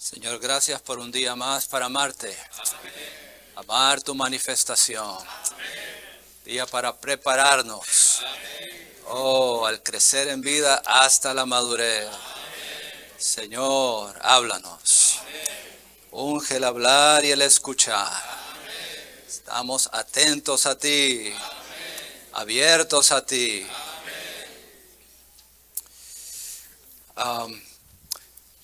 Señor, gracias por un día más para amarte. Amar tu manifestación. Día para prepararnos. Al crecer en vida hasta la madurez. Señor, háblanos. Unge el hablar y el escuchar. Estamos atentos a ti. Abiertos a ti.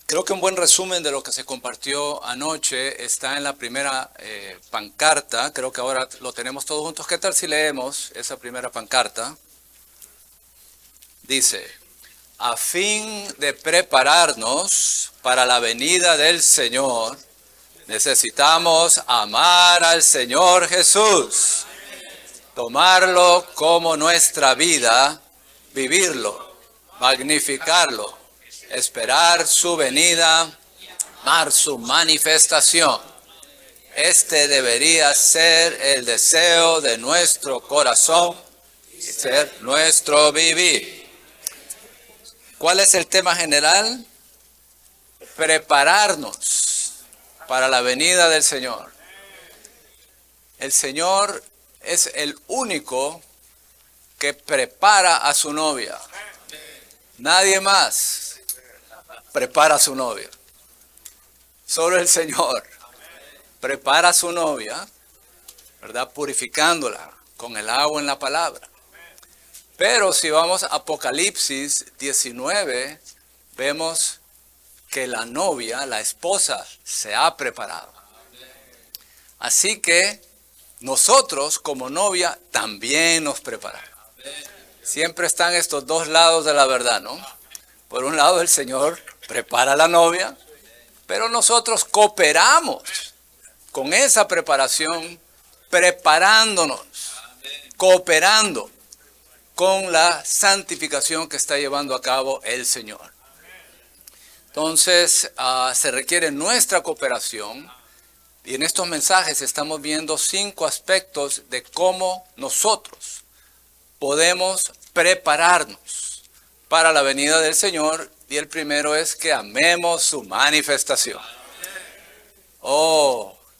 Creo que un buen resumen de lo que se compartió anoche está en la primera pancarta. Creo que ahora lo tenemos todos juntos. ¿Qué tal si leemos esa primera pancarta? Dice: a fin de prepararnos para la venida del Señor, necesitamos amar al Señor Jesús, tomarlo como nuestra vida, vivirlo, magnificarlo, esperar su venida, amar su manifestación. Este debería ser el deseo de nuestro corazón y ser nuestro vivir. ¿Cuál es el tema general? Prepararnos para la venida del Señor. El Señor es el único que prepara a su novia. Nadie más prepara a su novia. Solo el Señor prepara a su novia, ¿verdad? Purificándola con el agua en la palabra. Pero si vamos a Apocalipsis 19, vemos que la novia, la esposa, se ha preparado. Así que nosotros como novia también nos preparamos. Siempre están estos dos lados de la verdad, ¿no? Por un lado el Señor prepara a la novia, pero nosotros cooperamos con esa preparación, preparándonos, cooperando con la santificación que está llevando a cabo el Señor. Entonces, se requiere nuestra cooperación, y en estos mensajes estamos viendo 5 aspectos de cómo nosotros podemos prepararnos para la venida del Señor, y el primero es que amemos su manifestación.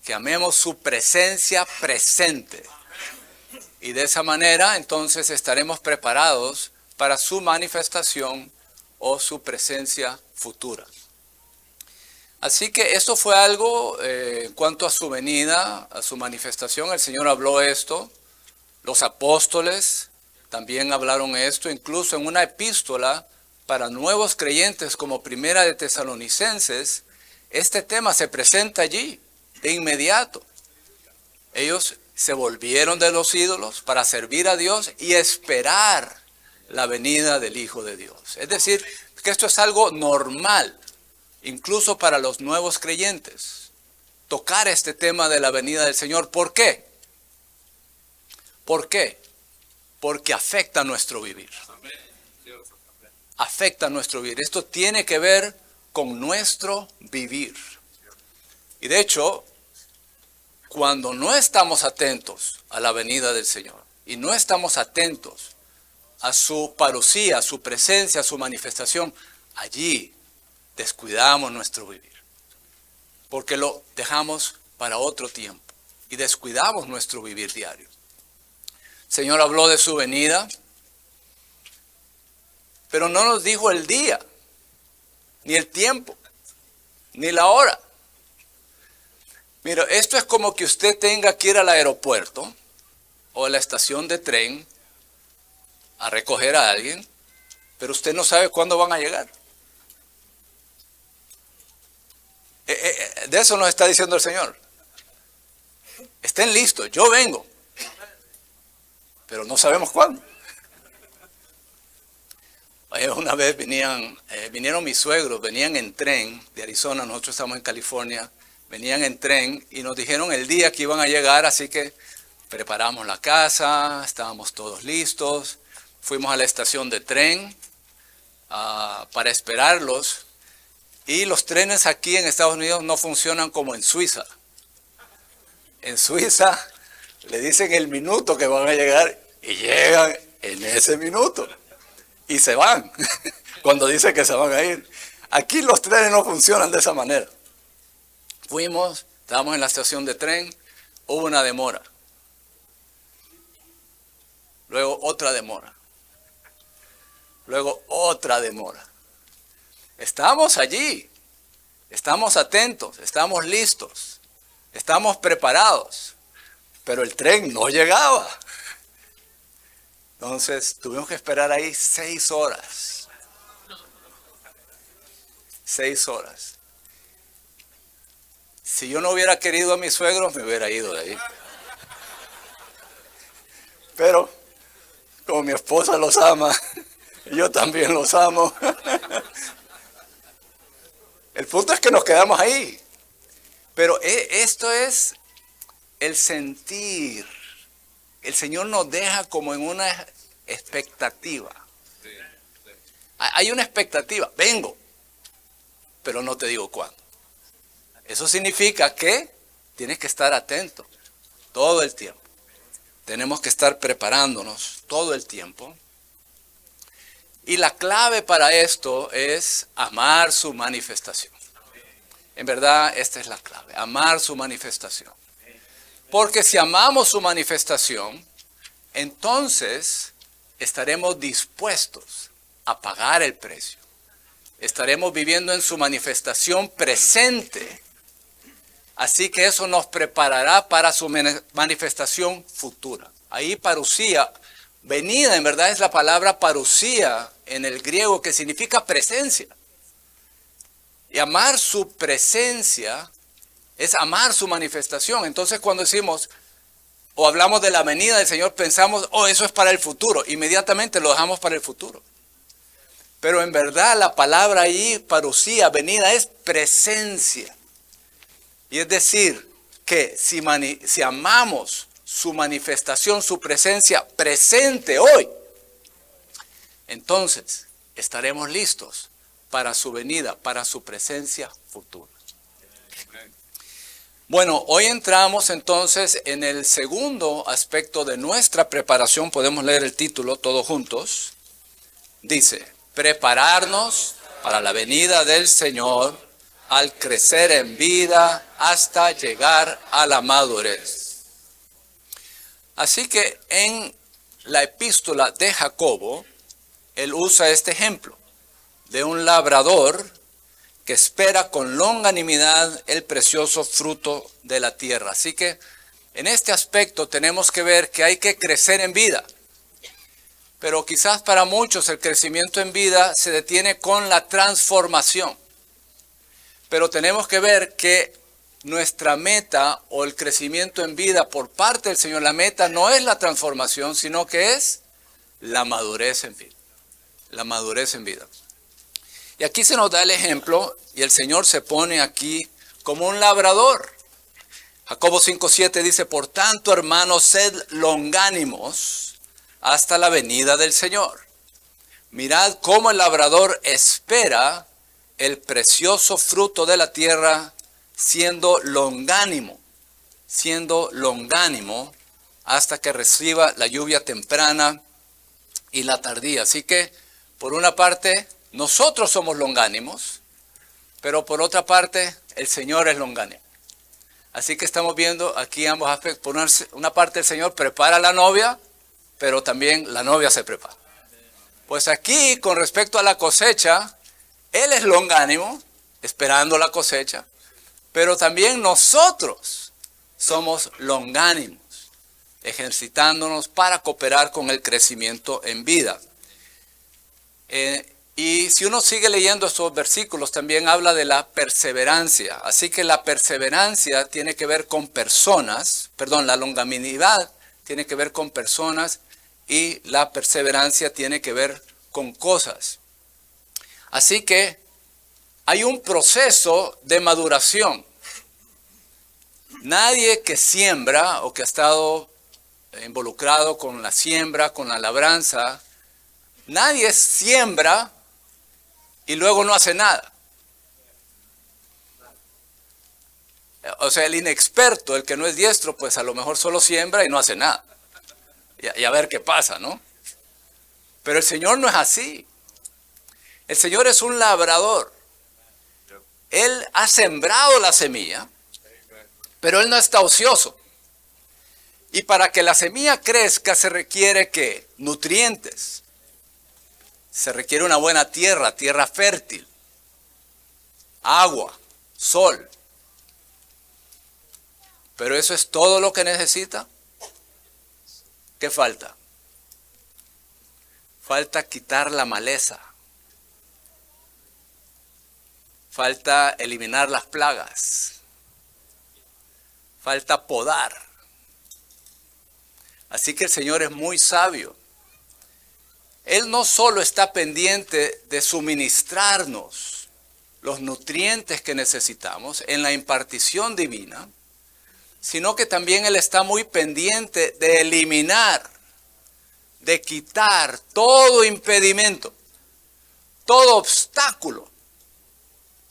Que amemos su presencia presente. Y de esa manera, entonces, estaremos preparados para su manifestación o su presencia futura. Así que esto fue algo en cuanto a su venida, a su manifestación. El Señor habló esto. Los apóstoles también hablaron esto, incluso en una epístola para nuevos creyentes como Primera de Tesalonicenses. Este tema se presenta allí de inmediato. Ellos se volvieron de los ídolos para servir a Dios y esperar la venida del Hijo de Dios. Es decir, que esto es algo normal, incluso para los nuevos creyentes, tocar este tema de la venida del Señor. ¿Por qué? ¿Por qué? Porque afecta nuestro vivir. Afecta nuestro vivir. Esto tiene que ver con nuestro vivir. Y de hecho, cuando no estamos atentos a la venida del Señor y no estamos atentos a su parucía, a su presencia, a su manifestación, allí descuidamos nuestro vivir. Porque lo dejamos para otro tiempo y descuidamos nuestro vivir diario. El Señor habló de su venida, pero no nos dijo el día, ni el tiempo, ni la hora. Mira, esto es como que usted tenga que ir al aeropuerto o a la estación de tren a recoger a alguien, pero usted no sabe cuándo van a llegar. De eso nos está diciendo el Señor. Estén listos, yo vengo, pero no sabemos cuándo. Una vez vinieron mis suegros, venían en tren de Arizona, nosotros estamos en California. Venían en tren y nos dijeron el día que iban a llegar, así que preparamos la casa, estábamos todos listos. Fuimos a la estación de tren para esperarlos. Y los trenes aquí en Estados Unidos no funcionan como en Suiza. En Suiza le dicen el minuto que van a llegar y llegan en ese minuto. Y se van cuando dicen que se van a ir. Aquí los trenes no funcionan de esa manera. Fuimos, estábamos en la estación de tren, hubo una demora. Luego otra demora. Luego otra demora. Estamos allí, estamos atentos, estamos listos, estamos preparados, pero el tren no llegaba. Entonces tuvimos que esperar ahí 6 horas. 6 horas. Si yo no hubiera querido a mis suegros, me hubiera ido de ahí. Pero como mi esposa los ama, yo también los amo. El punto es que nos quedamos ahí. Pero esto es el sentir. El Señor nos deja como en una expectativa. Hay una expectativa. Vengo, pero no te digo cuándo. Eso significa que tienes que estar atento todo el tiempo. Tenemos que estar preparándonos todo el tiempo. Y la clave para esto es amar su manifestación. En verdad, esta es la clave, amar su manifestación. Porque si amamos su manifestación, entonces estaremos dispuestos a pagar el precio. Estaremos viviendo en su manifestación presente. Así que eso nos preparará para su manifestación futura. Ahí parusía, venida en verdad es la palabra parusía en el griego que significa presencia. Y amar su presencia es amar su manifestación. Entonces cuando decimos o hablamos de la venida del Señor pensamos, eso es para el futuro. Inmediatamente lo dejamos para el futuro. Pero en verdad la palabra ahí, parusía, venida, es presencia. Y es decir, que si amamos su manifestación, su presencia presente hoy, entonces estaremos listos para su venida, para su presencia futura. Bueno, hoy entramos entonces en el segundo aspecto de nuestra preparación. Podemos leer el título todos juntos. Dice, prepararnos para la venida del Señor al crecer en vida hasta llegar a la madurez. Así que en la epístola de Jacobo, él usa este ejemplo de un labrador que espera con longanimidad el precioso fruto de la tierra. Así que en este aspecto tenemos que ver que hay que crecer en vida. Pero quizás para muchos el crecimiento en vida se detiene con la transformación. Pero tenemos que ver que nuestra meta o el crecimiento en vida por parte del Señor, la meta no es la transformación, sino que es la madurez en vida. La madurez en vida. Y aquí se nos da el ejemplo y el Señor se pone aquí como un labrador. Jacobo 5:7 dice, por tanto, hermanos, sed longánimos hasta la venida del Señor. Mirad cómo el labrador espera el precioso fruto de la tierra siendo longánimo hasta que reciba la lluvia temprana y la tardía. Así que, por una parte, nosotros somos longánimos, pero por otra parte, el Señor es longánimo. Así que estamos viendo aquí ambos aspectos. Por una parte, el Señor prepara a la novia, pero también la novia se prepara. Pues aquí, con respecto a la cosecha, Él es longánimo, esperando la cosecha, pero también nosotros somos longánimos, ejercitándonos para cooperar con el crecimiento en vida. Y si uno sigue leyendo estos versículos, también habla de la perseverancia. Así que la perseverancia tiene que ver con personas, la longanimidad tiene que ver con personas y la perseverancia tiene que ver con cosas. Así que hay un proceso de maduración. Nadie que siembra o que ha estado involucrado con la siembra, con la labranza, nadie siembra y luego no hace nada. O sea, el inexperto, el que no es diestro, pues a lo mejor solo siembra y no hace nada. Y a ver qué pasa, ¿no? Pero el Señor no es así. El Señor es un labrador. Él ha sembrado la semilla Pero Él no está ocioso. Y para que la semilla crezca se requiere ¿qué? Nutrientes. Se requiere una buena tierra, tierra fértil, agua, sol. Pero eso es todo lo que necesita. ¿Qué falta? Falta quitar la maleza. Falta eliminar las plagas. Falta podar. Así que el Señor es muy sabio. Él no solo está pendiente de suministrarnos los nutrientes que necesitamos en la impartición divina, sino que también Él está muy pendiente de eliminar, de quitar todo impedimento, todo obstáculo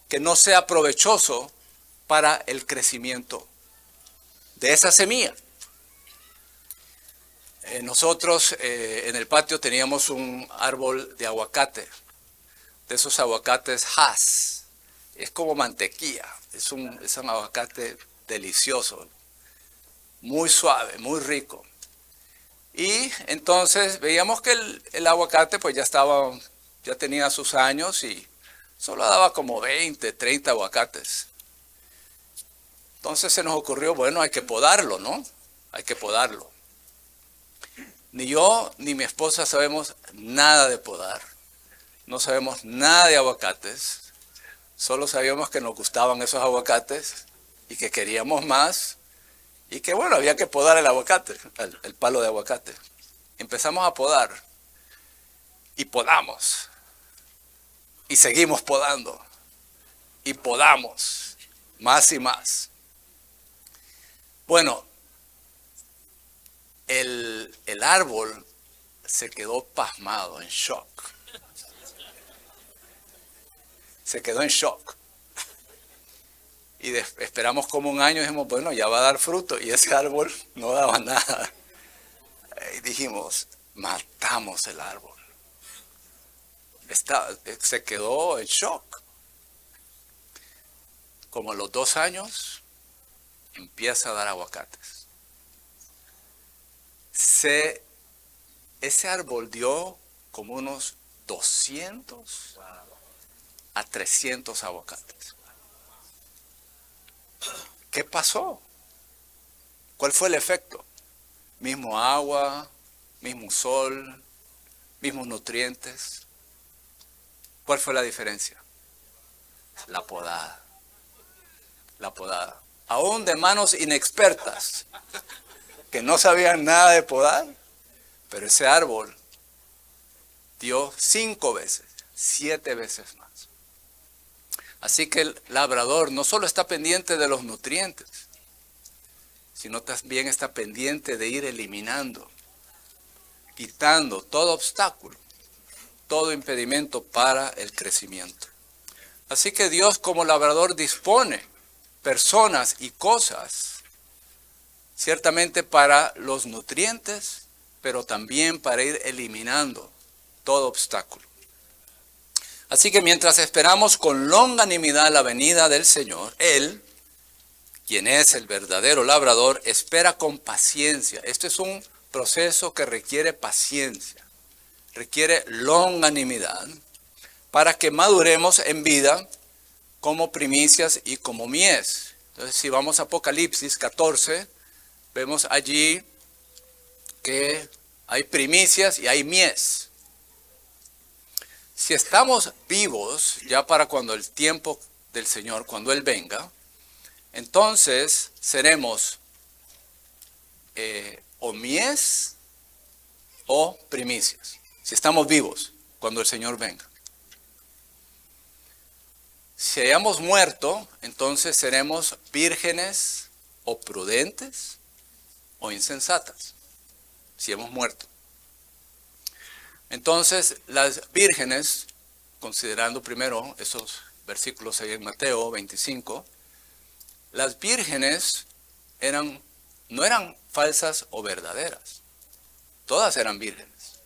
que no sea provechoso para el crecimiento de esa semilla. Nosotros en el patio teníamos un árbol de aguacate, de esos aguacates Hass. Es como mantequilla, es un aguacate delicioso, muy suave, muy rico. Y entonces veíamos que el aguacate pues ya tenía sus años y solo daba como 20, 30 aguacates. Entonces se nos ocurrió, bueno, hay que podarlo, ¿no? Hay que podarlo. Ni yo ni mi esposa sabemos nada de podar. No sabemos nada de aguacates. Solo sabíamos que nos gustaban esos aguacates y que queríamos más. Y que bueno, había que podar el aguacate, el palo de aguacate. Empezamos a podar. Y podamos. Y seguimos podando. Y podamos. Más y más. Bueno, el árbol se quedó pasmado, en shock. Se quedó en shock. Y esperamos como un año y dijimos, bueno, ya va a dar fruto. Y ese árbol no daba nada. Y dijimos, matamos el árbol. Se quedó en shock. Como a los 2 años, empieza a dar aguacates. Ese árbol dio como unos 200 a 300 aguacates. ¿Qué pasó? ¿Cuál fue el efecto? Mismo agua, mismo sol, mismos nutrientes. ¿Cuál fue la diferencia? La podada. La podada. Aún de manos inexpertas, que no sabían nada de podar, pero ese árbol dio 5 veces, 7 veces más. Así que el labrador no solo está pendiente de los nutrientes, sino también está pendiente de ir eliminando, quitando todo obstáculo, todo impedimento para el crecimiento. Así que Dios como labrador dispone personas y cosas, ciertamente para los nutrientes, pero también para ir eliminando todo obstáculo. Así que mientras esperamos con longanimidad la venida del Señor, Él, quien es el verdadero labrador, espera con paciencia. Este es un proceso que requiere paciencia, requiere longanimidad, para que maduremos en vida como primicias y como mies. Entonces, si vamos a Apocalipsis 14, vemos allí que hay primicias y hay mies. Si estamos vivos ya para cuando el tiempo del Señor, cuando Él venga, entonces seremos o mies o primicias. Si estamos vivos cuando el Señor venga. Si hayamos muerto, entonces seremos vírgenes o prudentes o insensatas. Si hemos muerto. Entonces, las vírgenes, considerando primero esos versículos ahí en Mateo 25, las vírgenes no eran falsas o verdaderas. Todas eran vírgenes.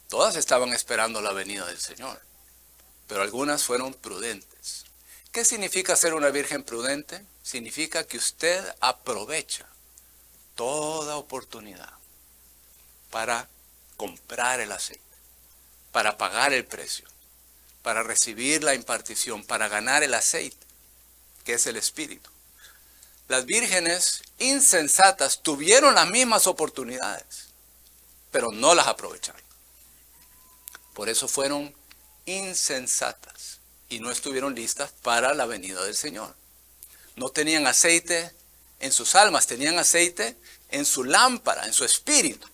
Todas estaban esperando la venida del Señor. Pero algunas fueron prudentes. ¿Qué significa ser una virgen prudente? Significa que usted aprovecha toda oportunidad para comprar el aceite, para pagar el precio, para recibir la impartición, para ganar el aceite, que es el Espíritu. Las vírgenes insensatas tuvieron las mismas oportunidades, pero no las aprovecharon. Por eso fueron insensatas y no estuvieron listas para la venida del Señor. No tenían aceite en sus almas, tenían aceite en su lámpara, en su espíritu.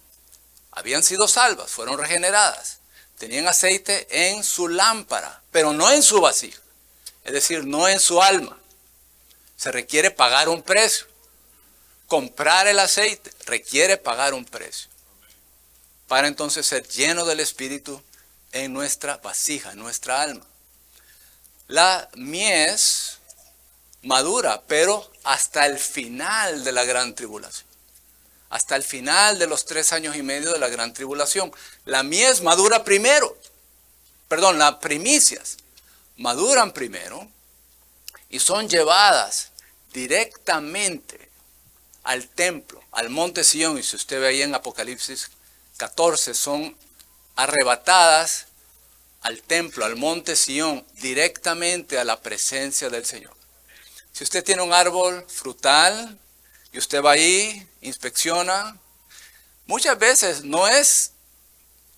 Habían sido salvas, fueron regeneradas. Tenían aceite en su lámpara, pero no en su vasija. Es decir, no en su alma. Se requiere pagar un precio. Comprar el aceite requiere pagar un precio. Para entonces ser lleno del Espíritu en nuestra vasija, en nuestra alma. La mies madura, pero hasta el final de la gran tribulación. Hasta el final de los 3 años y medio de la gran tribulación. La mies madura primero. Las primicias maduran primero y son llevadas directamente al templo, al monte Sión. Y si usted ve ahí en Apocalipsis 14, son arrebatadas al templo, al monte Sión, directamente a la presencia del Señor. Si usted tiene un árbol frutal y usted va ahí, inspecciona, muchas veces no es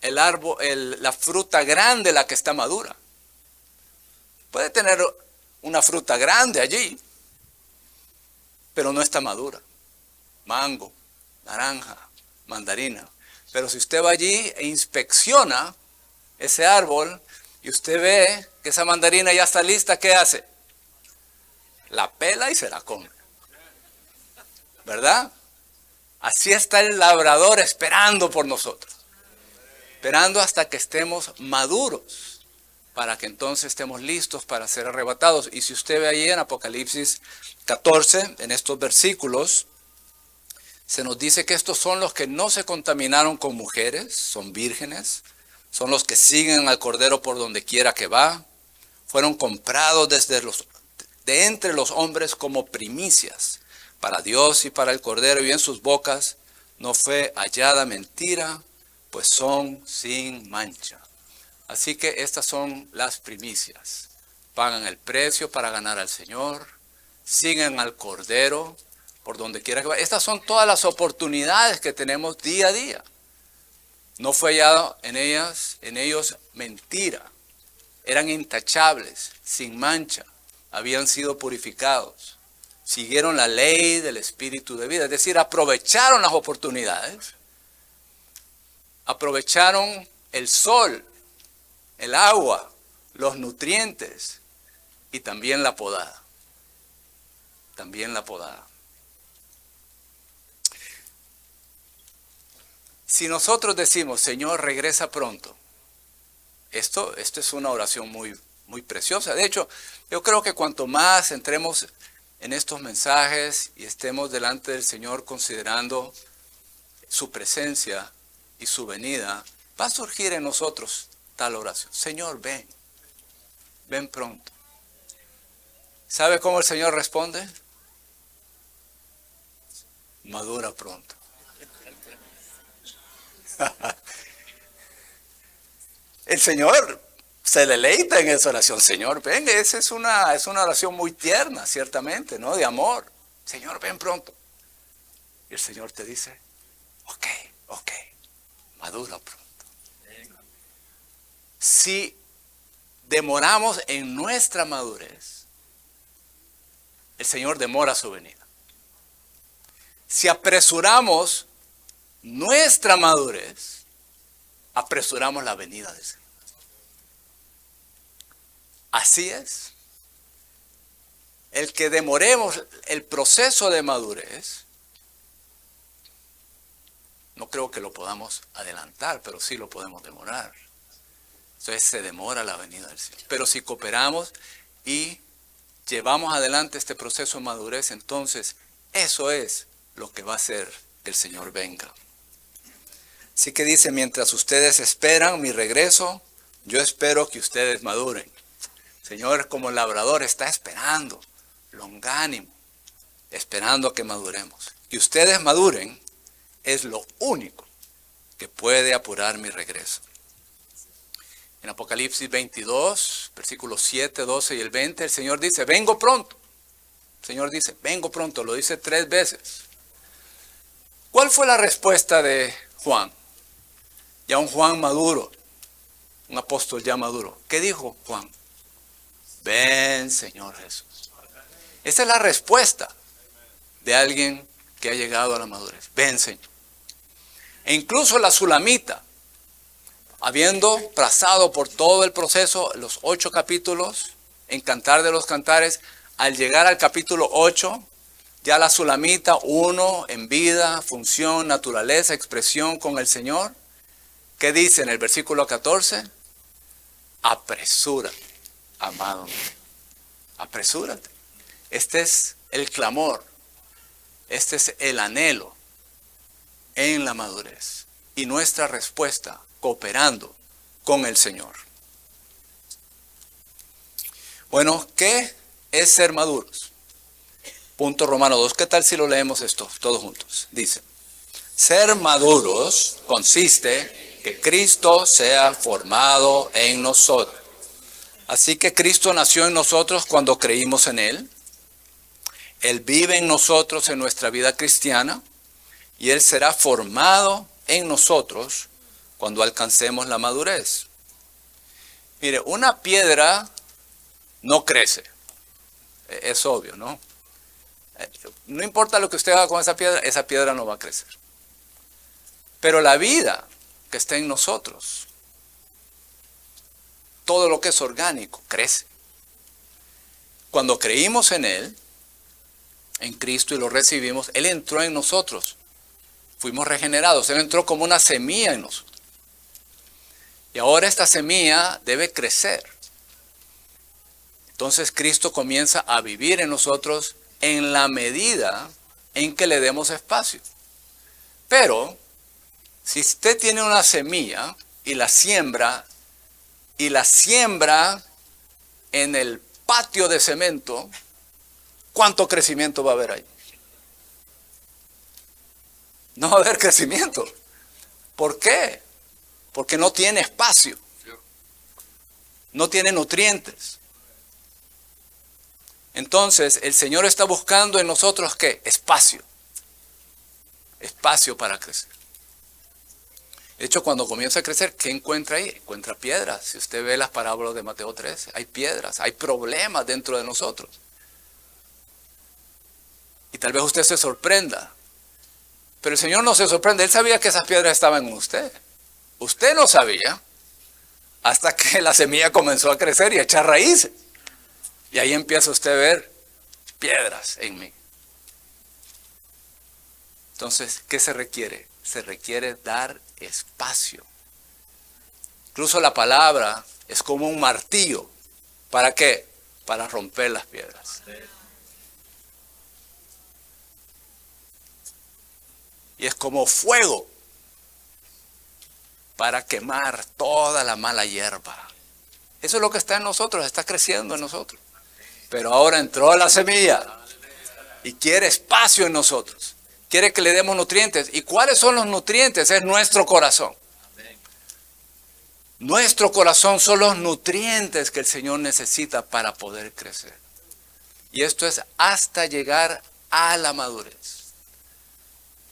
el árbol, la fruta grande la que está madura. Puede tener una fruta grande allí, pero no está madura. Mango, naranja, mandarina. Pero si usted va allí e inspecciona ese árbol y usted ve que esa mandarina ya está lista, ¿qué hace? La pela y se la come. ¿Verdad? Así está el labrador esperando por nosotros. Esperando hasta que estemos maduros, para que entonces estemos listos para ser arrebatados. Y si usted ve ahí en Apocalipsis 14, en estos versículos, se nos dice que estos son los que no se contaminaron con mujeres, son vírgenes, son los que siguen al Cordero por donde quiera que va, fueron comprados de entre los hombres como primicias para Dios y para el Cordero, y en sus bocas no fue hallada mentira, pues son sin mancha. Así que estas son las primicias. Pagan el precio para ganar al Señor, siguen al Cordero por donde quiera que vaya. Estas son todas las oportunidades que tenemos día a día. No fue hallado en ellos mentira. Eran intachables, sin mancha, habían sido purificados. Siguieron la ley del Espíritu de vida, es decir, aprovecharon las oportunidades, aprovecharon el sol, el agua, los nutrientes y también la podada. También la podada. Si nosotros decimos, Señor, regresa pronto, esto es una oración muy preciosa. De hecho, yo creo que cuanto más entremos en estos mensajes y estemos delante del Señor considerando su presencia y su venida, va a surgir en nosotros tal oración. Señor, ven pronto. ¿Sabe cómo el Señor responde? Madura pronto. El Señor se deleita en esa oración. Señor, ven, esa es una oración muy tierna, ciertamente, ¿no? De amor. Señor, ven pronto. Y el Señor te dice, ok, madura pronto. Si demoramos en nuestra madurez, el Señor demora su venida. Si apresuramos nuestra madurez, apresuramos la venida del Señor. Así es. El que demoremos el proceso de madurez, no creo que lo podamos adelantar, pero sí lo podemos demorar. Entonces se demora la venida del Señor. Pero si cooperamos y llevamos adelante este proceso de madurez, entonces eso es lo que va a hacer que el Señor venga. Así que dice, mientras ustedes esperan mi regreso, yo espero que ustedes maduren. El Señor, como el labrador, está esperando, longánimo, esperando a que maduremos. Que ustedes maduren es lo único que puede apurar mi regreso. En Apocalipsis 22, versículos 7, 12 y el 20, el Señor dice, vengo pronto. El Señor dice, vengo pronto, lo dice 3 veces. ¿Cuál fue la respuesta de Juan? Ya un Juan maduro, un apóstol ya maduro. ¿Qué dijo Juan? Ven, Señor Jesús. Esa es la respuesta de alguien que ha llegado a la madurez. Ven, Señor. E incluso la Sulamita, habiendo pasado por todo el proceso, los 8 capítulos, en Cantar de los Cantares, al llegar al capítulo 8, ya la Sulamita, 1, en vida, función, naturaleza, expresión con el Señor. ¿Qué dice en el versículo 14? Apresúrate, amado mío. Apresúrate. Este es el clamor. Este es el anhelo en la madurez. Y nuestra respuesta cooperando con el Señor. Bueno, ¿qué es ser maduros? Punto Romano 2. ¿Qué tal si lo leemos esto todos juntos? Dice, ser maduros consiste que Cristo sea formado en nosotros. Así que Cristo nació en nosotros cuando creímos en Él. Él vive en nosotros en nuestra vida cristiana y Él será formado en nosotros cuando alcancemos la madurez. Mire, una piedra no crece. Es obvio, ¿no? No importa lo que usted haga con esa piedra no va a crecer. Pero la vida que está en nosotros, todo lo que es orgánico, crece. Cuando creímos en Él, en Cristo y lo recibimos, Él entró en nosotros. Fuimos regenerados. Él entró como una semilla en nosotros. Y ahora esta semilla debe crecer. Entonces Cristo comienza a vivir en nosotros en la medida en que le demos espacio. Pero, si usted tiene una semilla y la siembra en el patio de cemento, ¿cuánto crecimiento va a haber ahí? No va a haber crecimiento. ¿Por qué? Porque no tiene espacio. No tiene nutrientes. Entonces, el Señor está buscando en nosotros, ¿qué? Espacio. Espacio para crecer. De hecho, cuando comienza a crecer, ¿qué encuentra ahí? Encuentra piedras. Si usted ve las parábolas de Mateo 13, hay piedras, hay problemas dentro de nosotros. Y tal vez usted se sorprenda. Pero el Señor no se sorprende. Él sabía que esas piedras estaban en usted. Usted no sabía hasta que la semilla comenzó a crecer y a echar raíces. Y ahí empieza usted a ver piedras en mí. Entonces, ¿qué se requiere? Se requiere dar espacio. Incluso la palabra es como un martillo. ¿Para qué? Para romper las piedras. Y es como fuego para quemar toda la mala hierba. Eso es lo que está en nosotros, está creciendo en nosotros. Pero ahora entró la semilla y quiere espacio en nosotros. Quiere que le demos nutrientes. ¿Y cuáles son los nutrientes? Es nuestro corazón. Nuestro corazón son los nutrientes que el Señor necesita para poder crecer. Y esto es hasta llegar a la madurez.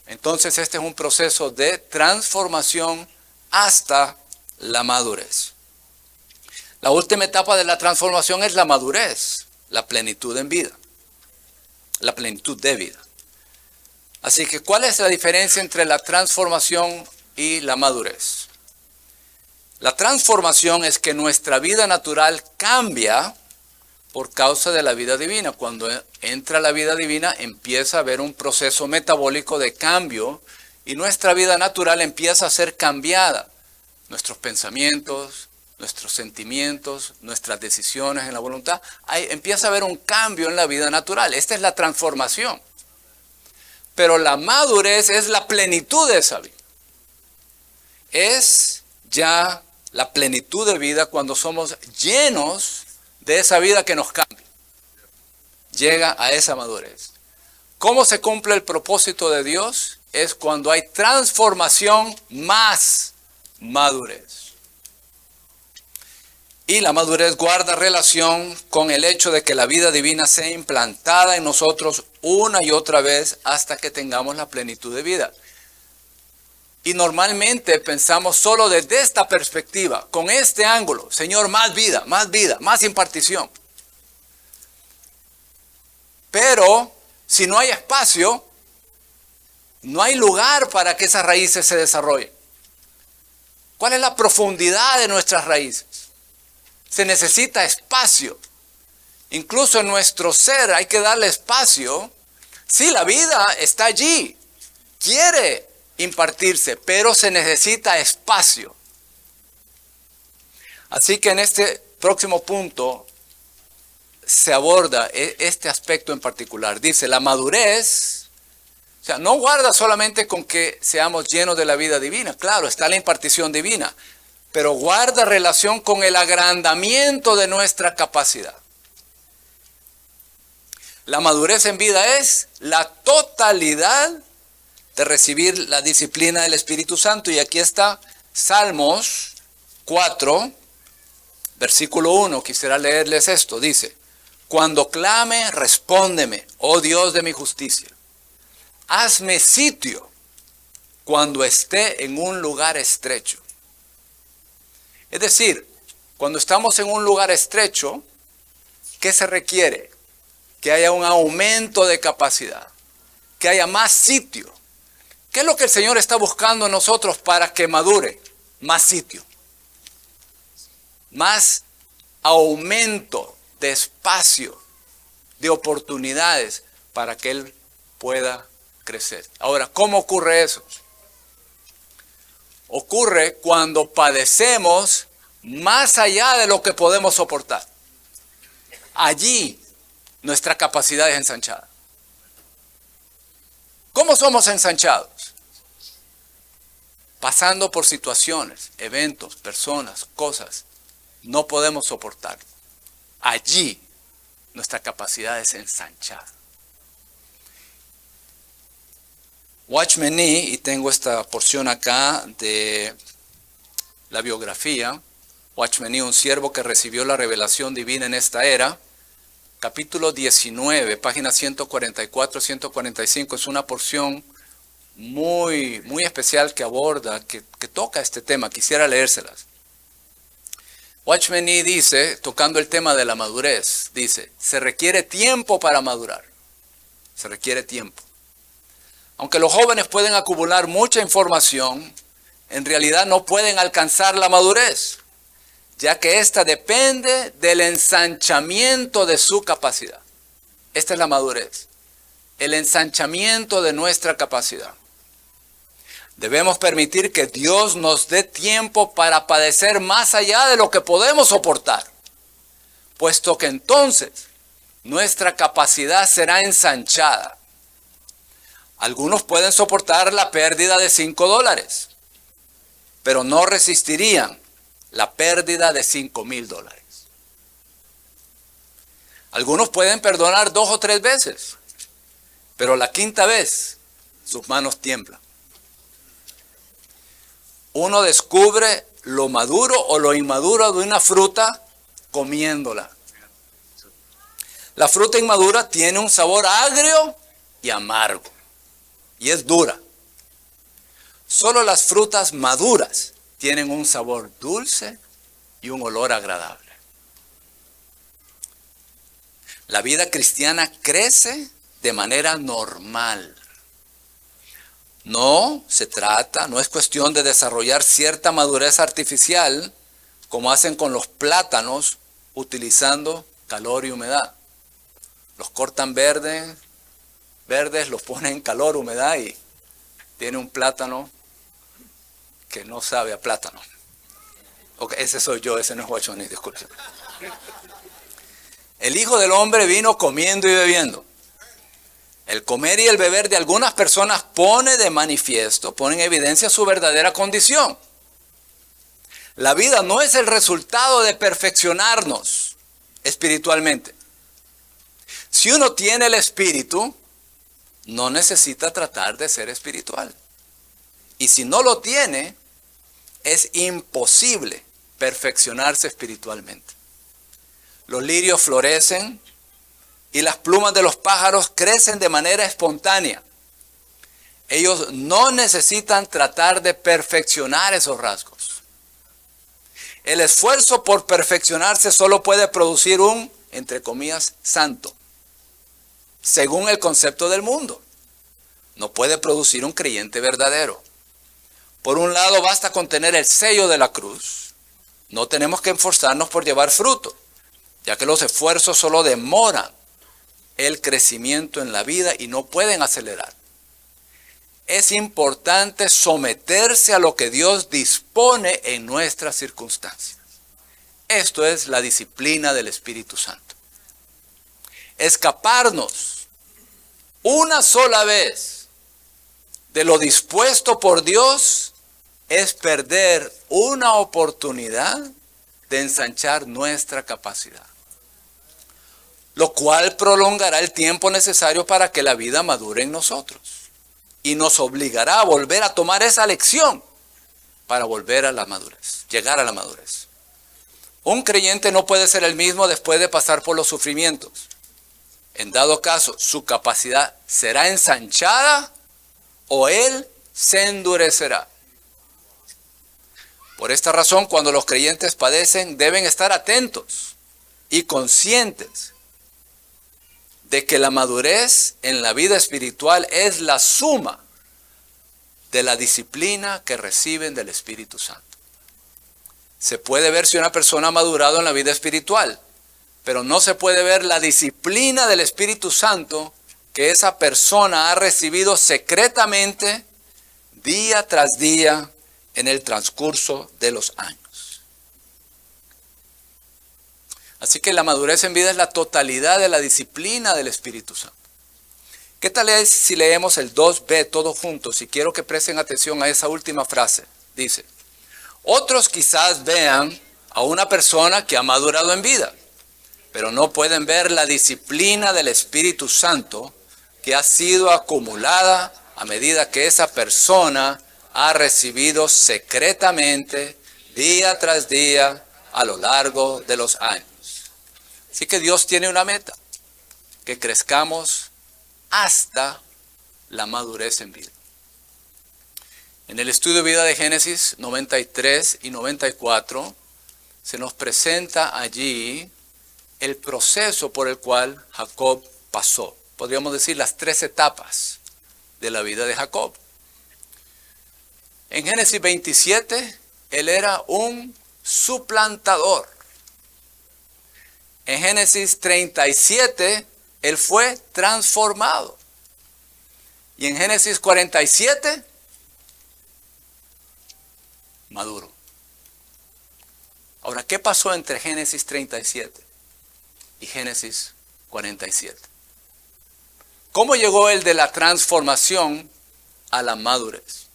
Entonces este es un proceso de transformación hasta la madurez. La última etapa de la transformación es la madurez, la plenitud en vida, la plenitud de vida. Así que, ¿cuál es la diferencia entre la transformación y la madurez? La transformación es que nuestra vida natural cambia por causa de la vida divina. Cuando entra la vida divina, empieza a haber un proceso metabólico de cambio y nuestra vida natural empieza a ser cambiada. Nuestros pensamientos, nuestros sentimientos, nuestras decisiones en la voluntad, empieza a haber un cambio en la vida natural. Esta es la transformación. Pero la madurez es la plenitud de esa vida. Es ya la plenitud de vida cuando somos llenos de esa vida que nos cambia. Llega a esa madurez. ¿Cómo se cumple el propósito de Dios? Es cuando hay transformación más madurez. Y la madurez guarda relación con el hecho de que la vida divina sea implantada en nosotros una y otra vez hasta que tengamos la plenitud de vida. Y normalmente pensamos solo desde esta perspectiva, con este ángulo. Señor, más vida, más impartición. Pero si no hay espacio, no hay lugar para que esas raíces se desarrollen. ¿Cuál es la profundidad de nuestras raíces? Se necesita espacio. Incluso en nuestro ser hay que darle espacio. Sí, la vida está allí. Quiere impartirse, pero se necesita espacio. Así que en este próximo punto se aborda este aspecto en particular. Dice, la madurez, o sea, no guarda solamente con que seamos llenos de la vida divina. Claro, está la impartición divina, pero guarda relación con el agrandamiento de nuestra capacidad. La madurez en vida es la totalidad de recibir la disciplina del Espíritu Santo. Y aquí está Salmos 4, versículo 1. Quisiera leerles esto. Dice, cuando clame, respóndeme, oh Dios de mi justicia. Hazme sitio cuando esté en un lugar estrecho. Es decir, cuando estamos en un lugar estrecho, ¿qué se requiere? Que haya un aumento de capacidad, que haya más sitio. ¿Qué es lo que el Señor está buscando en nosotros para que madure? Más sitio, más aumento de espacio, de oportunidades para que Él pueda crecer. Ahora, ¿cómo ocurre eso? Ocurre cuando padecemos más allá de lo que podemos soportar. Allí nuestra capacidad es ensanchada. ¿Cómo somos ensanchados? Pasando por situaciones, eventos, personas, cosas, no podemos soportar. Allí nuestra capacidad es ensanchada. Watchman Nee, y tengo esta porción acá de la biografía, Watchman Nee, un siervo que recibió la revelación divina en esta era, capítulo 19, páginas 144, 145, es una porción muy especial que aborda, que toca este tema. Quisiera leérselas. Watchman Nee dice, tocando el tema de la madurez, dice, se requiere tiempo para madurar. Se requiere tiempo. Aunque los jóvenes pueden acumular mucha información, en realidad no pueden alcanzar la madurez, ya que ésta depende del ensanchamiento de su capacidad. Esta es la madurez, el ensanchamiento de nuestra capacidad. Debemos permitir que Dios nos dé tiempo para padecer más allá de lo que podemos soportar, puesto que entonces nuestra capacidad será ensanchada. Algunos pueden soportar la pérdida de $5, pero no resistirían la pérdida de $5,000. Algunos pueden perdonar 2 o 3 veces, pero la 5ª vez sus manos tiemblan. Uno descubre lo maduro o lo inmaduro de una fruta comiéndola. La fruta inmadura tiene un sabor agrio y amargo, y es dura. Solo las frutas maduras tienen un sabor dulce y un olor agradable. La vida cristiana crece de manera normal. No es cuestión de desarrollar cierta madurez artificial como hacen con los plátanos utilizando calor y humedad. Los cortan verdes, los ponen en calor, humedad y tiene un plátano que no sabe a plátano. Okay, ese soy yo, ese no es Watchman Nee, disculpe. El Hijo del Hombre vino comiendo y bebiendo. El comer y el beber de algunas personas pone de manifiesto, pone en evidencia su verdadera condición. La vida no es el resultado de perfeccionarnos espiritualmente. Si uno tiene el espíritu, no necesita tratar de ser espiritual. Y si no lo tiene, es imposible perfeccionarse espiritualmente. Los lirios florecen y las plumas de los pájaros crecen de manera espontánea. Ellos no necesitan tratar de perfeccionar esos rasgos. El esfuerzo por perfeccionarse solo puede producir un, entre comillas, santo, según el concepto del mundo. No puede producir un creyente verdadero. Por un lado, basta con tener el sello de la cruz. No tenemos que esforzarnos por llevar fruto, ya que los esfuerzos solo demoran el crecimiento en la vida y no pueden acelerar. Es importante someterse a lo que Dios dispone en nuestras circunstancias. Esto es la disciplina del Espíritu Santo. Escaparnos una sola vez de lo dispuesto por Dios es perder una oportunidad de ensanchar nuestra capacidad, lo cual prolongará el tiempo necesario para que la vida madure en nosotros y nos obligará a volver a tomar esa lección para volver a la madurez, llegar a la madurez. Un creyente no puede ser el mismo después de pasar por los sufrimientos. En dado caso, su capacidad será ensanchada o él se endurecerá. Por esta razón, cuando los creyentes padecen, deben estar atentos y conscientes de que la madurez en la vida espiritual es la suma de la disciplina que reciben del Espíritu Santo. Se puede ver si una persona ha madurado en la vida espiritual, pero no se puede ver la disciplina del Espíritu Santo que esa persona ha recibido secretamente día tras día en el transcurso de los años. Así que la madurez en vida es la totalidad de la disciplina del Espíritu Santo. ¿Qué tal es si leemos el 2b todos juntos? Y quiero que presten atención a esa última frase. Dice, otros quizás vean a una persona que ha madurado en vida, pero no pueden ver la disciplina del Espíritu Santo que ha sido acumulada a medida que esa persona ha recibido secretamente, día tras día, a lo largo de los años. Así que Dios tiene una meta, que crezcamos hasta la madurez en vida. En el estudio de vida de Génesis 93 y 94, se nos presenta allí el proceso por el cual Jacob pasó. Podríamos decir las 3 etapas de la vida de Jacob. En Génesis 27, él era un suplantador. En Génesis 37, él fue transformado. Y en Génesis 47, maduro. Ahora, ¿qué pasó entre Génesis 37 y Génesis 47? ¿Cómo llegó él de la transformación a la madurez?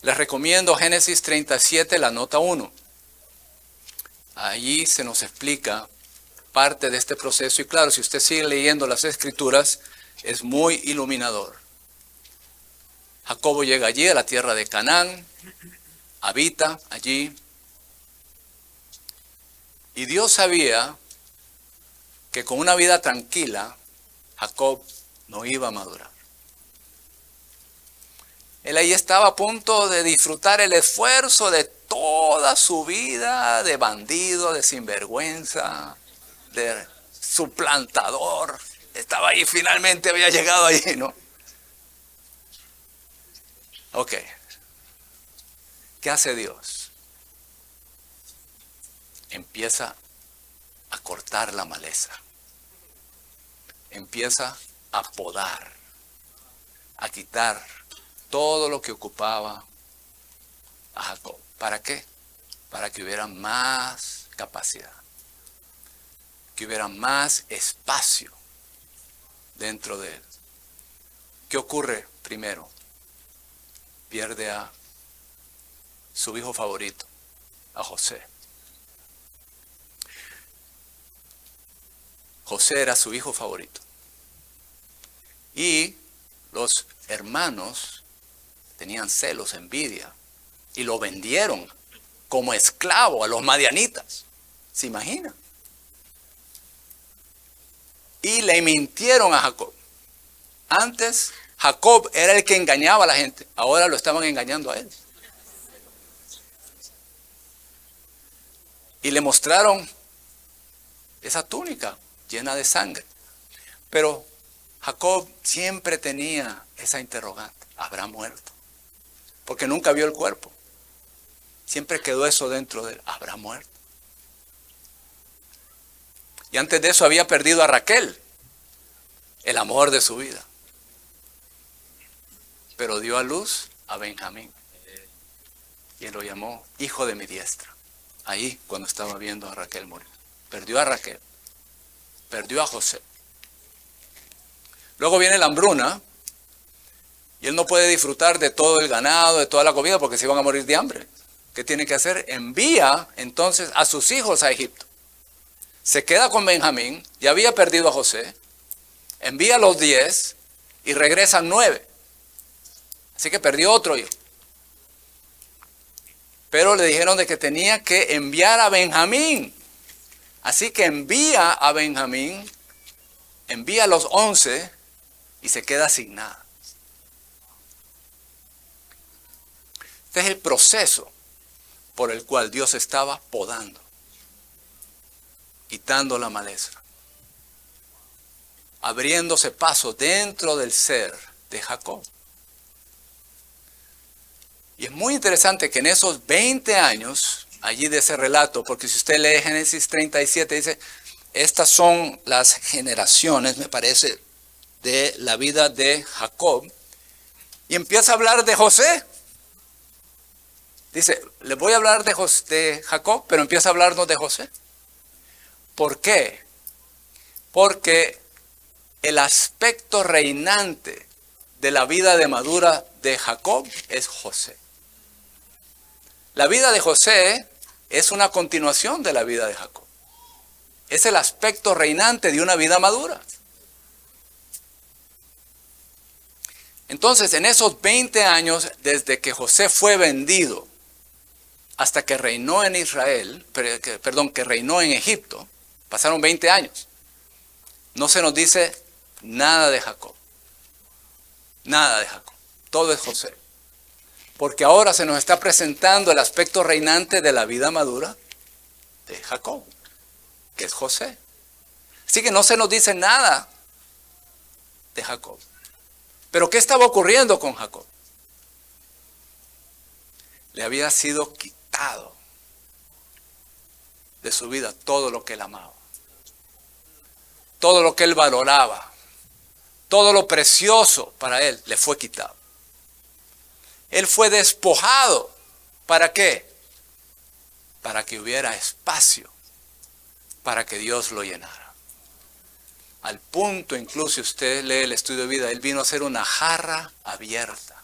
Les recomiendo Génesis 37, la nota 1. Allí se nos explica parte de este proceso y claro, si usted sigue leyendo las Escrituras, es muy iluminador. Jacobo llega allí a la tierra de Canaán, habita allí, y Dios sabía que con una vida tranquila, Jacob no iba a madurar. Él ahí estaba a punto de disfrutar el esfuerzo de toda su vida de bandido, de sinvergüenza, de suplantador. Estaba ahí, finalmente había llegado ahí, ¿no? Ok. ¿Qué hace Dios? Empieza a cortar la maleza. Empieza a podar, a quitar todo lo que ocupaba a Jacob. ¿Para qué? Para que hubiera más capacidad, que hubiera más espacio dentro de él. ¿Qué ocurre primero? Pierde a su hijo favorito, a José. José era su hijo favorito. Y los hermanos tenían celos, envidia, y lo vendieron como esclavo a los madianitas. ¿Se imagina? Y le mintieron a Jacob. Antes Jacob era el que engañaba a la gente, ahora lo estaban engañando a él. Y le mostraron esa túnica llena de sangre. Pero Jacob siempre tenía esa interrogante: ¿habrá muerto? Porque nunca vio el cuerpo. Siempre quedó eso dentro de él: ¿habrá muerto? Y antes de eso había perdido a Raquel, el amor de su vida. Pero dio a luz a Benjamín. Y él lo llamó hijo de mi diestra. Ahí, cuando estaba viendo a Raquel morir. Perdió a Raquel. Perdió a José. Luego viene la hambruna. Y él no puede disfrutar de todo el ganado, de toda la comida, porque se iban a morir de hambre. ¿Qué tiene que hacer? Envía entonces a sus hijos a Egipto. Se queda con Benjamín. Ya había perdido a José. Envía a los 10 y regresan 9. Así que perdió otro hijo. Pero le dijeron de que tenía que enviar a Benjamín. Así que envía a Benjamín, envía a los 11 y se queda sin nada. Este es el proceso por el cual Dios estaba podando, quitando la maleza, abriéndose paso dentro del ser de Jacob. Y es muy interesante que en esos 20 años, allí de ese relato, porque si usted lee Génesis 37, dice, estas son las generaciones, me parece, de la vida de Jacob. Y empieza a hablar de José. Dice, les voy a hablar de Jacob, pero empieza a hablarnos de José. ¿Por qué? Porque el aspecto reinante de la vida de madura de Jacob es José. La vida de José es una continuación de la vida de Jacob. Es el aspecto reinante de una vida madura. Entonces, en esos 20 años, desde que José fue vendido hasta que reinó en Israel, que reinó en Egipto, pasaron 20 años. No se nos dice nada de Jacob. Nada de Jacob. Todo es José. Porque ahora se nos está presentando el aspecto reinante de la vida madura de Jacob, que es José. Así que no se nos dice nada de Jacob. Pero ¿qué estaba ocurriendo con Jacob? Le había sido quitado de su vida todo lo que él amaba, todo lo que él valoraba, todo lo precioso para él le fue quitado. Él fue despojado. ¿Para qué? Para que hubiera espacio, para que Dios lo llenara. Al punto, incluso si usted lee el estudio de vida, él vino a ser una jarra abierta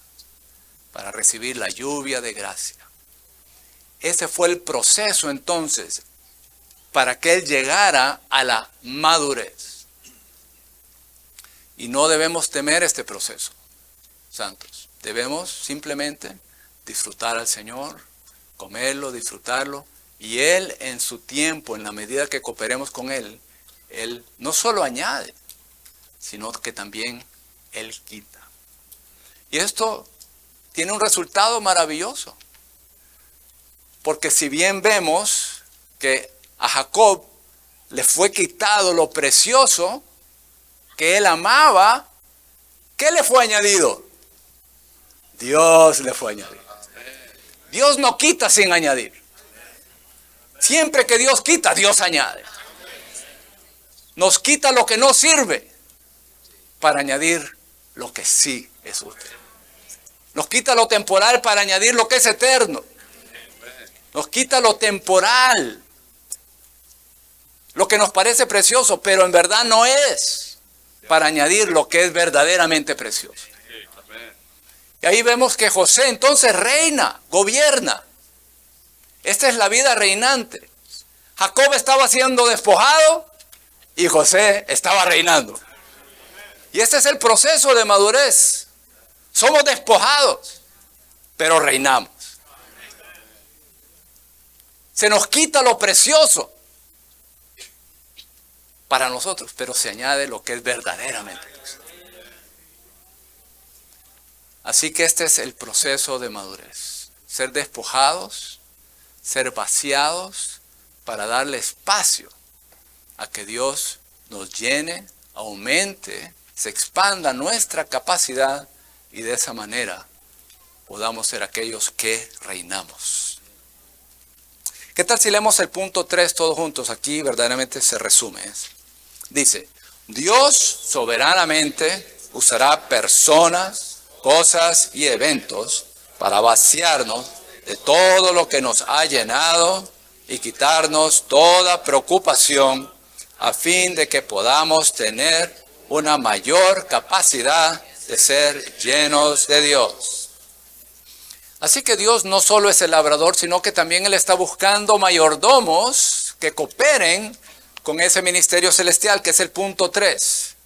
para recibir la lluvia de gracia. Ese fue el proceso entonces para que él llegara a la madurez. Y no debemos temer este proceso, santos. Debemos simplemente disfrutar al Señor, comerlo, disfrutarlo, y Él en su tiempo, en la medida que cooperemos con Él, Él no solo añade, sino que también Él quita. Y esto tiene un resultado maravilloso, porque si bien vemos que a Jacob le fue quitado lo precioso que él amaba, ¿qué le fue añadido? Dios le fue añadido. Dios no quita sin añadir. Siempre que Dios quita, Dios añade. Nos quita lo que no sirve para añadir lo que sí es útil. Nos quita lo temporal para añadir lo que es eterno. Nos quita lo temporal, lo que nos parece precioso, pero en verdad no es, para añadir lo que es verdaderamente precioso. Y ahí vemos que José entonces reina, gobierna. Esta es la vida reinante. Jacob estaba siendo despojado y José estaba reinando. Y este es el proceso de madurez. Somos despojados, pero reinamos. Se nos quita lo precioso para nosotros, pero se añade lo que es verdaderamente. Así que este es el proceso de madurez. Ser despojados, ser vaciados para darle espacio a que Dios nos llene, aumente, se expanda nuestra capacidad y de esa manera podamos ser aquellos que reinamos. ¿Qué tal si leemos el punto 3 todos juntos? Aquí verdaderamente se resume. Dice, Dios soberanamente usará personas, cosas y eventos para vaciarnos de todo lo que nos ha llenado y quitarnos toda preocupación a fin de que podamos tener una mayor capacidad de ser llenos de Dios. Así que Dios no solo es el labrador, sino que también Él está buscando mayordomos que cooperen con ese ministerio celestial, que es el punto 3.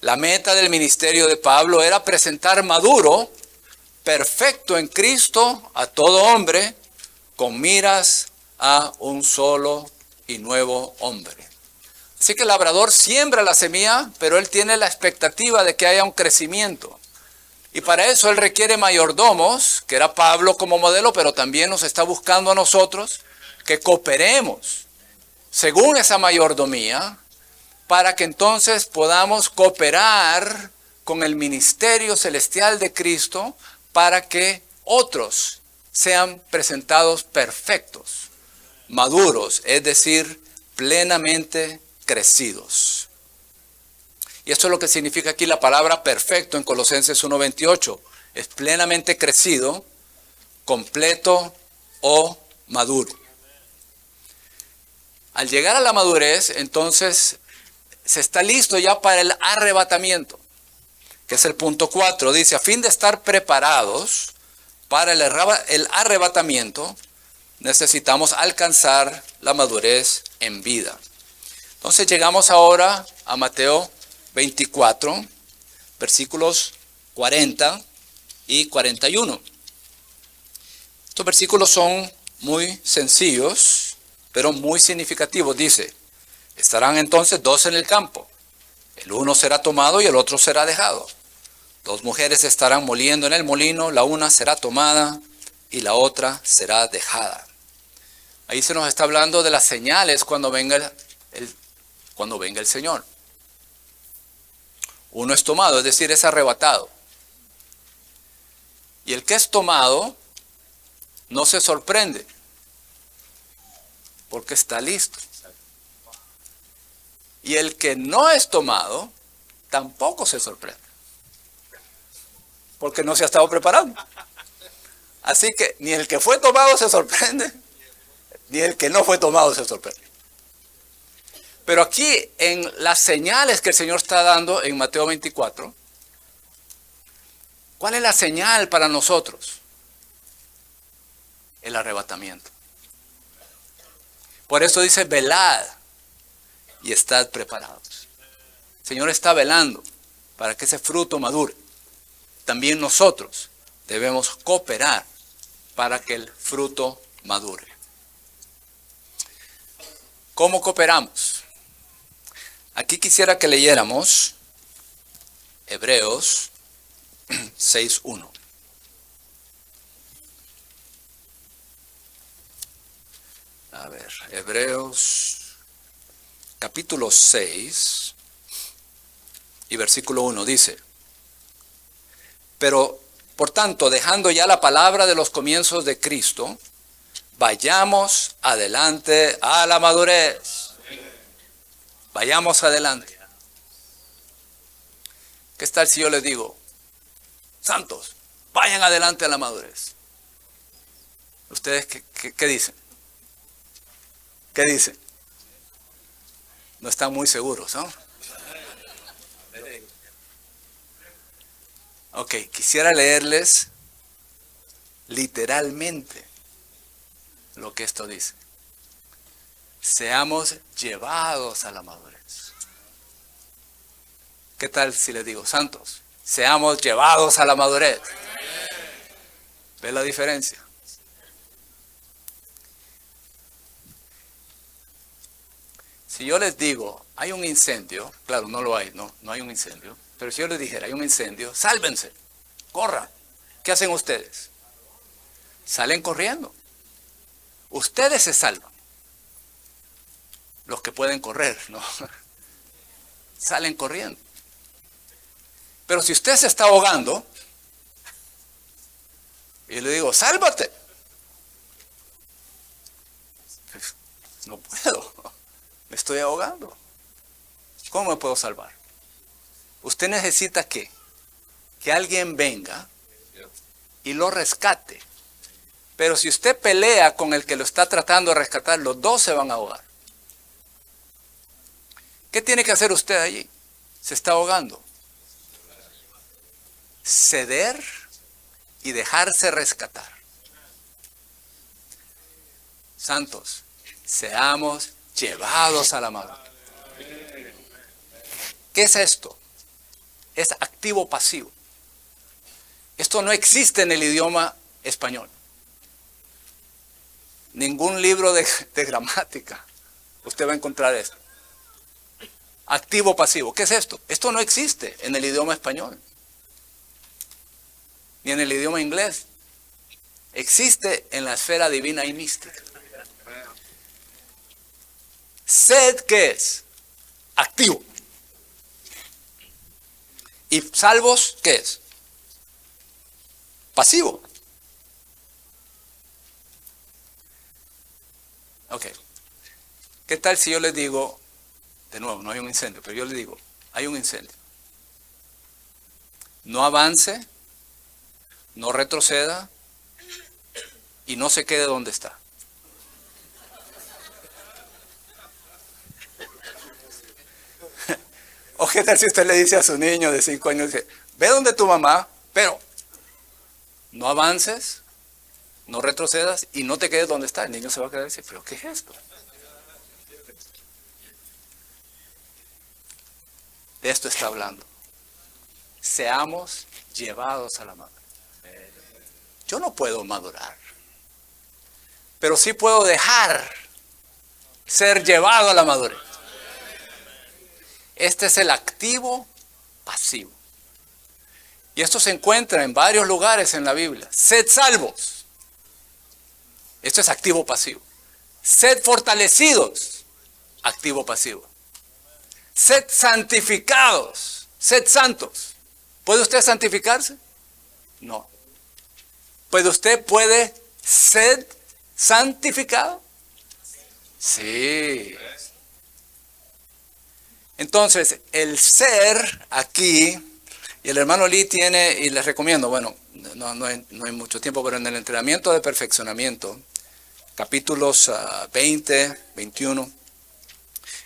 La meta del ministerio de Pablo era presentar maduro, perfecto en Cristo, a todo hombre, con miras a un solo y nuevo hombre. Así que el labrador siembra la semilla, pero él tiene la expectativa de que haya un crecimiento. Y para eso él requiere mayordomos, que era Pablo como modelo, pero también nos está buscando a nosotros que cooperemos según esa mayordomía, para que entonces podamos cooperar con el ministerio celestial de Cristo para que otros sean presentados perfectos, maduros, es decir, plenamente crecidos. Y esto es lo que significa aquí la palabra perfecto en Colosenses 1:28. Es plenamente crecido, completo o maduro. Al llegar a la madurez, entonces se está listo ya para el arrebatamiento, que es el punto 4. Dice, a fin de estar preparados para el arrebatamiento, necesitamos alcanzar la madurez en vida. Entonces llegamos ahora a Mateo 24, versículos 40 y 41. Estos versículos son muy sencillos, pero muy significativos. Dice, estarán entonces dos en el campo. El uno será tomado y el otro será dejado. Dos mujeres estarán moliendo en el molino, la una será tomada y la otra será dejada. Ahí se nos está hablando de las señales cuando venga el Señor. Uno es tomado, es decir, es arrebatado. Y el que es tomado no se sorprende, porque está listo. Y el que no es tomado tampoco se sorprende, porque no se ha estado preparando. Así que ni el que fue tomado se sorprende, ni el que no fue tomado se sorprende. Pero aquí en las señales que el Señor está dando en Mateo 24, ¿cuál es la señal para nosotros? El arrebatamiento. Por eso dice, velad y estad preparados. El Señor está velando para que ese fruto madure. También nosotros debemos cooperar para que el fruto madure. ¿Cómo cooperamos? Aquí quisiera que leyéramos Hebreos 6:1. A ver, Hebreos capítulo 6 y versículo 1 dice, pero por tanto, dejando ya la palabra de los comienzos de Cristo, vayamos adelante a la madurez. Vayamos adelante. ¿Qué tal si yo les digo, santos, vayan adelante a la madurez? ¿Ustedes qué dicen? ¿Qué dicen? No están muy seguros, ¿no? Ok, quisiera leerles literalmente lo que esto dice. Seamos llevados a la madurez. ¿Qué tal si les digo, santos, seamos llevados a la madurez? ¿Ves la diferencia? Si yo les digo, hay un incendio, claro, no lo hay, no hay un incendio, pero si yo les dijera, hay un incendio, sálvense, corran. ¿Qué hacen ustedes? Salen corriendo. Ustedes se salvan. Los que pueden correr, ¿no? Salen corriendo. Pero si usted se está ahogando, y le digo, sálvate. No puedo, me estoy ahogando. ¿Cómo me puedo salvar? Usted necesita que alguien venga y lo rescate. Pero si usted pelea con el que lo está tratando de rescatar, los dos se van a ahogar. ¿Qué tiene que hacer usted allí? Se está ahogando. Ceder y dejarse rescatar. Santos, seamos llevados a la madurez. ¿Qué es esto? Es activo pasivo. Esto no existe en el idioma español. Ningún libro de gramática usted va a encontrar esto. Activo pasivo. ¿Qué es esto? Esto no existe en el idioma español. Ni en el idioma inglés. Existe en la esfera divina y mística. Sed, ¿qué es? Activo. Y salvos, ¿qué es? Pasivo. Ok. ¿Qué tal si yo les digo, de nuevo, no hay un incendio, pero yo les digo, hay un incendio. No avance, no retroceda y no se quede donde está. ¿O qué tal si usted le dice a su niño de 5 años, dice, ve donde tu mamá, pero no avances, no retrocedas y no te quedes donde está? El niño se va a quedar y dice, pero ¿qué es esto? De esto está hablando. Seamos llevados a la madurez. Yo no puedo madurar, pero sí puedo dejar ser llevado a la madurez. Este es el activo pasivo. Y esto se encuentra en varios lugares en la Biblia. Sed salvos. Esto es activo pasivo. Sed fortalecidos. Activo pasivo. Sed santificados. Sed santos. ¿Puede usted santificarse? No. ¿Puede usted ser santificado? Sí. Entonces, el ser aquí, y el hermano Lee tiene, y les recomiendo, bueno, no hay mucho tiempo, pero en el entrenamiento de perfeccionamiento, capítulos 20, 21,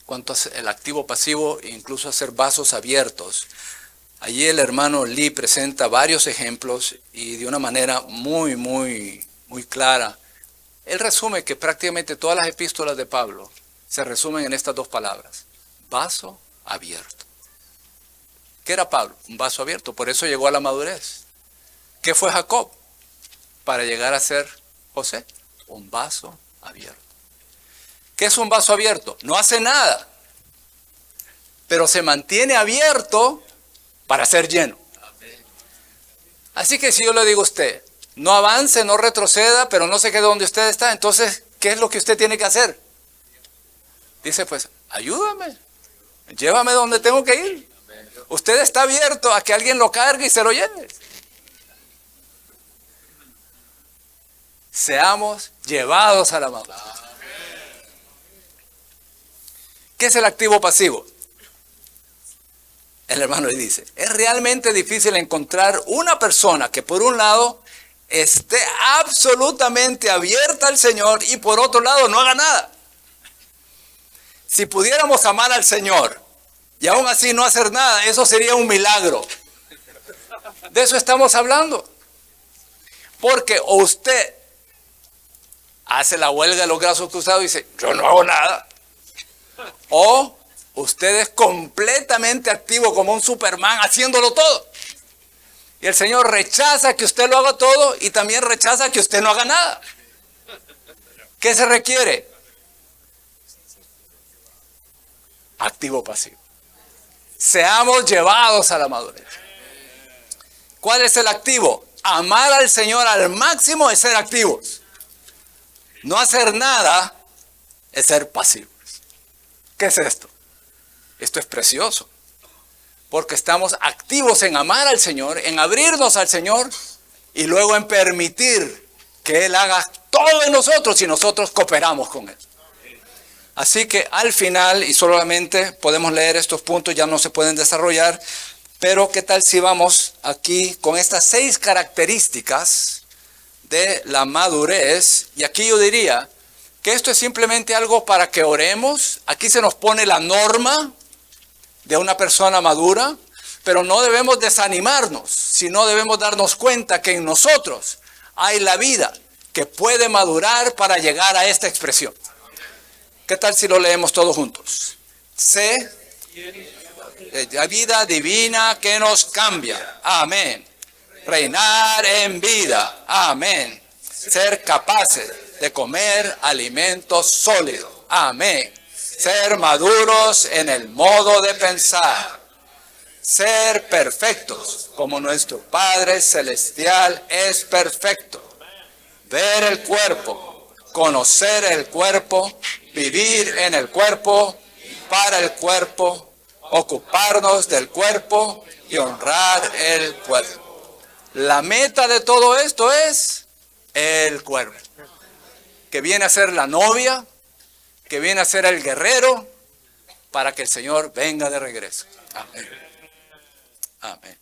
cuanto al activo pasivo, incluso hacer vasos abiertos, allí el hermano Lee presenta varios ejemplos y de una manera muy, muy, muy clara. Él resume que prácticamente todas las epístolas de Pablo se resumen en estas dos palabras. Vaso abierto. ¿Qué era Pablo? Un vaso abierto. Por eso llegó a la madurez. ¿Qué fue Jacob? Para llegar a ser José. Un vaso abierto. ¿Qué es un vaso abierto? No hace nada, pero se mantiene abierto para ser lleno. Así que si yo le digo a usted, no avance, no retroceda, pero no se quede donde usted está, entonces, ¿qué es lo que usted tiene que hacer? Dice, pues, ayúdame. Llévame donde tengo que ir. Usted está abierto a que alguien lo cargue y se lo lleve. Seamos llevados a la madurez. ¿Qué es el activo pasivo? El hermano le dice, es realmente difícil encontrar una persona que por un lado esté absolutamente abierta al Señor y por otro lado no haga nada. Si pudiéramos amar al Señor y aún así no hacer nada, eso sería un milagro. De eso estamos hablando. Porque o usted hace la huelga de los brazos cruzados y dice, yo no hago nada. O usted es completamente activo como un Superman haciéndolo todo. Y el Señor rechaza que usted lo haga todo y también rechaza que usted no haga nada. ¿Qué se requiere? Activo pasivo. Seamos llevados a la madurez. ¿Cuál es el activo? Amar al Señor al máximo es ser activos. No hacer nada es ser pasivos. ¿Qué es esto? Esto es precioso. Porque estamos activos en amar al Señor, en abrirnos al Señor y luego en permitir que Él haga todo en nosotros y nosotros cooperamos con Él. Así que al final, y solamente podemos leer estos puntos, ya no se pueden desarrollar, pero ¿qué tal si vamos aquí con estas 6 características de la madurez? Y aquí yo diría que esto es simplemente algo para que oremos. Aquí se nos pone la norma de una persona madura, pero no debemos desanimarnos, sino debemos darnos cuenta que en nosotros hay la vida que puede madurar para llegar a esta expresión. ¿Qué tal si lo leemos todos juntos? Sé la vida divina que nos cambia. Amén. Reinar en vida. Amén. Ser capaces de comer alimentos sólidos. Amén. Ser maduros en el modo de pensar. Ser perfectos como nuestro Padre Celestial es perfecto. Ver el cuerpo, conocer el cuerpo, vivir en el cuerpo, para el cuerpo, ocuparnos del cuerpo y honrar el cuerpo. La meta de todo esto es el cuerpo, que viene a ser la novia, que viene a ser el guerrero, para que el Señor venga de regreso. Amén. Amén.